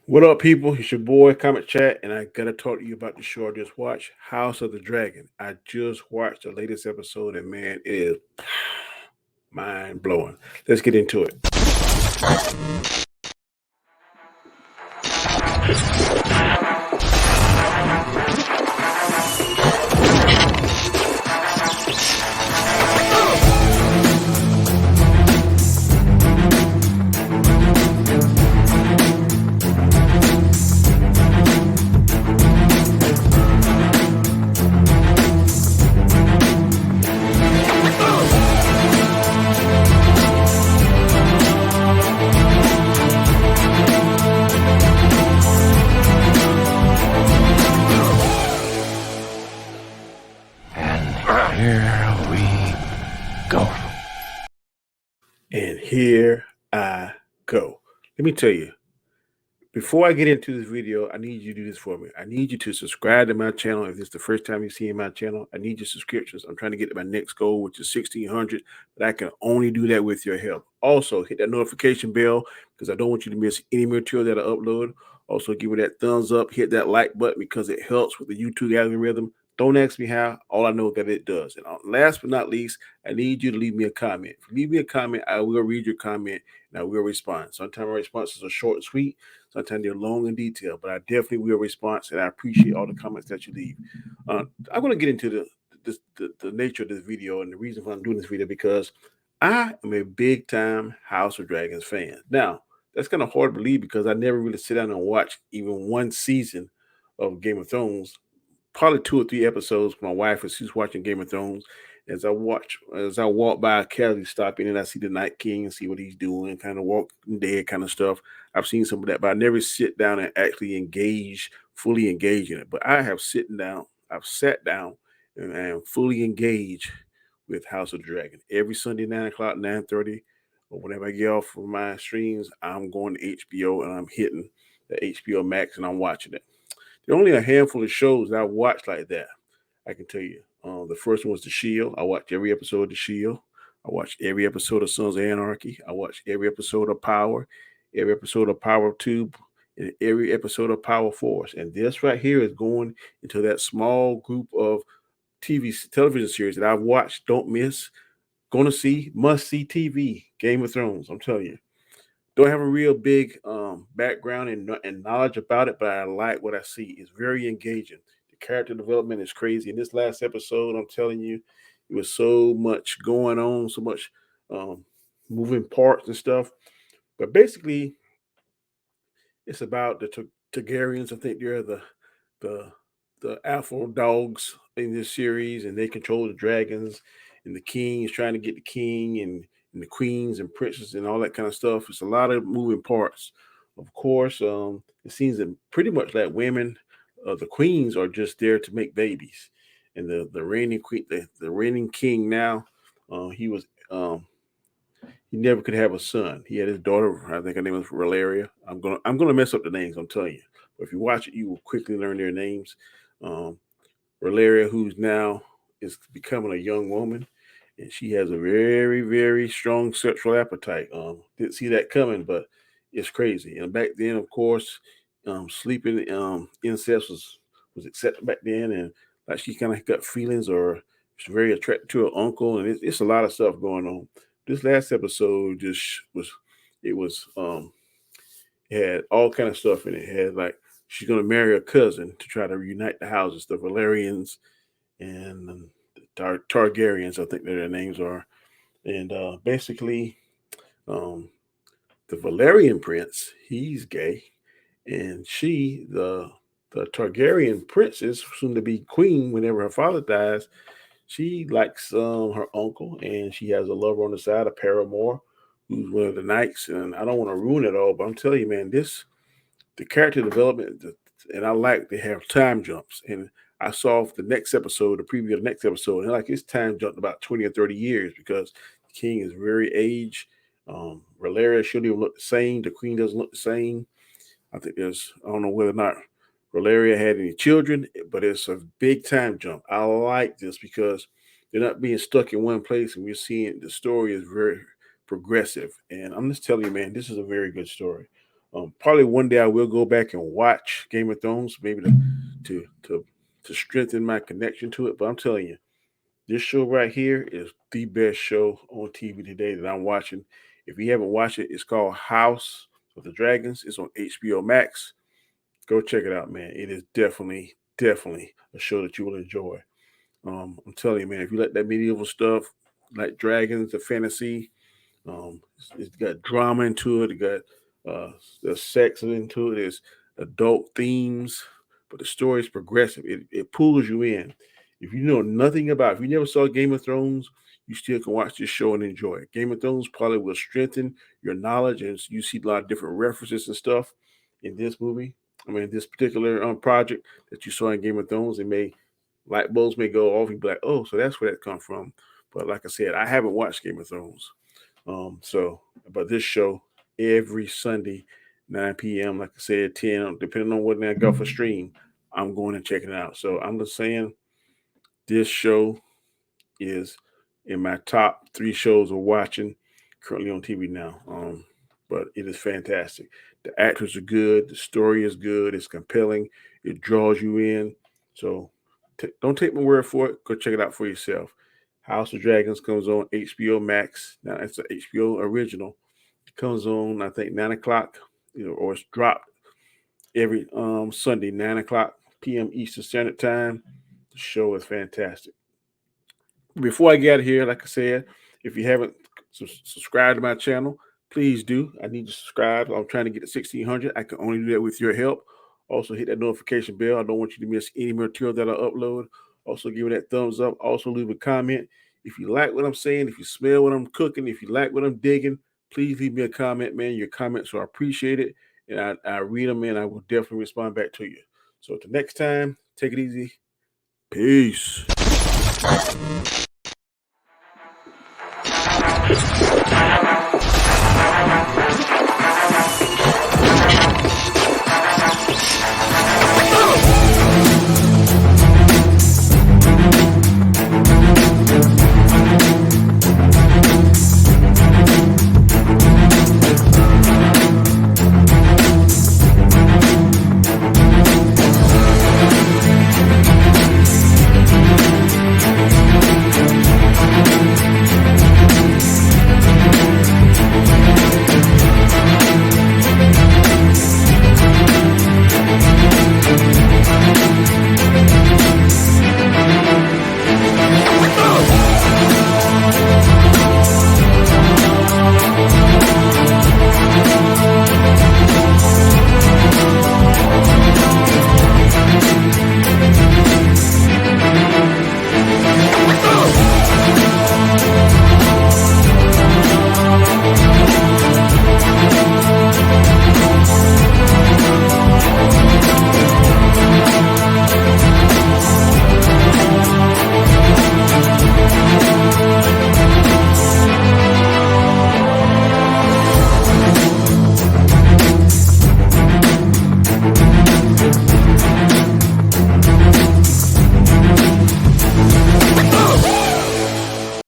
What up, people? It's your boy, Comet Chat, and I gotta talk to you about the show I just watched, House of the Dragon. I just watched the latest episode, and man, it is mind blowing. Let's get into it. And here we go. And here I go. Let me tell you, before I get into this video, I need you to do this for me. I need you to subscribe to my channel. If it's the first time you're seeing my channel, I need your subscriptions. I'm trying to get to my next goal, which is 1,600, but I can only do that with your help. Also, hit that notification bell because I don't want you to miss any material that I upload. Also, give me that thumbs up, hit that like button because it helps with the YouTube algorithm. Don't ask me how. All I know is that it does. And last but not least, I need you to leave me a comment. If you leave me a comment, I will read your comment and I will respond. Sometimes my responses are short and sweet. Sometimes they're long and detailed, but I definitely will respond, and I appreciate all the comments that you leave. I'm going to get into the nature of this video and the reason why I'm doing this video because I am a big time House of Dragons fan. Now, that's kind of hard to believe because I never really sit down and watch even one season of Game of Thrones, probably 2 or 3 episodes. My wife is she's watching Game of Thrones. As I walk by, casually stop in and I see the Night King and see what he's doing, kind of Walking Dead kind of stuff. I've seen some of that, but I never sit down and actually fully engage in it. But I've sat down and fully engaged with House of the Dragon every Sunday 9 o'clock, 9:30, or whenever I get off from my streams. I'm going to HBO and I'm hitting the HBO Max and I'm watching it. There are only a handful of shows that I watched like that. I can tell you. The first one was The Shield. I watched every episode of The Shield. I watched every episode of Sons of Anarchy. I watched every episode of Power, every episode of Power 2, and every episode of Power Force. And this right here is going into that small group of television series that I've watched, don't miss, gonna see, must see TV, Game of Thrones. I'm telling you. Don't have a real big background and knowledge about it, but I like what I see. It's very engaging. The character development is crazy. In this last episode, I'm telling you, it was so much going on, so much um, moving parts and stuff. But basically, it's about the Targaryens. I think they're the the alpha dogs in this series, and they control the dragons. And the king is trying to get the king and the queens and princes and all that kind of stuff. It's a lot of moving parts. Of course, it seems that pretty much like women, the queens are just there to make babies, and the reigning queen, the reigning king now, he was he never could have a son. He had his daughter. I think her name was Valeria. I'm gonna mess up the names. I'm telling you. But if you watch it, you will quickly learn their names. Um, Valeria, who's now is becoming a young woman, and she has a very strong sexual appetite. Didn't see that coming, but it's crazy. And back then, of course, sleeping incest was accepted back then, and like she kind of got feelings or she's very attracted to her uncle, and it's a lot of stuff going on. This last episode just was it was it had all kind of stuff in it. It had like she's gonna marry a cousin to try to reunite the houses, the Valerians and the Targaryens, I think their names are. And basically, um, the Valerian prince, he's gay, and the Targaryen princess, soon to be queen, whenever her father dies, she likes her uncle, and she has a lover on the side, a paramour, who's one of the knights. And I don't want to ruin it all, but I'm telling you, man, the character development, and I like they have time jumps. And I saw the next episode, the preview of the next episode, and like his time jumped about 20 or 30 years because the king is very aged. Valeria shouldn't even look the same. The queen doesn't look the same. I don't know whether or not Valeria had any children, but it's a big time jump. I like this because they're not being stuck in one place, and we're seeing the story is very progressive. And I'm just telling you, man, this is a very good story. Probably one day I will go back and watch Game of Thrones, maybe to strengthen my connection to it. But I'm telling you, this show right here is the best show on TV today that I'm watching. If you haven't watched it, it's called House of the Dragons. It's on HBO Max. Go check it out, man. It is definitely a show that you will enjoy. I'm telling you, man, if you like that medieval stuff, like dragons, the fantasy, it's got drama into it. It got there's sex into it. There's adult themes, but the story is progressive. It pulls you in. If you know nothing about, if you never saw Game of Thrones, you still can watch this show and enjoy it. Game of Thrones probably will strengthen your knowledge, and you see a lot of different references and stuff in this movie. I mean, this particular project that you saw in Game of Thrones, it may light bulbs may go off. You'd be like, oh, so that's where that come from. But like I said, I haven't watched Game of Thrones. But this show every Sunday, 9 p.m., like I said, 10, depending on what I got for stream, I'm going and checking it out. So I'm just saying this show is in my top 3 shows of watching currently on TV now. But it is fantastic. The actors are good. The story is good. It's compelling. It draws you in. So don't take my word for it. Go check it out for yourself. House of Dragons comes on HBO Max. Now it's an HBO original. It comes on, I think, 9 o'clock, or it's dropped every Sunday, 9 o'clock p.m. Eastern Standard Time. The show is fantastic. Before I get out of here, like I said, if you haven't subscribed to my channel, please do. I need you to subscribe. I'm trying to get to 1,600. I can only do that with your help. Also, hit that notification bell. I don't want you to miss any material that I upload. Also, give me that thumbs up. Also, leave a comment. If you like what I'm saying, if you smell what I'm cooking, if you like what I'm digging, please leave me a comment, man. Your comments are appreciated, and I read them, and I will definitely respond back to you. So, until next time, take it easy. Peace.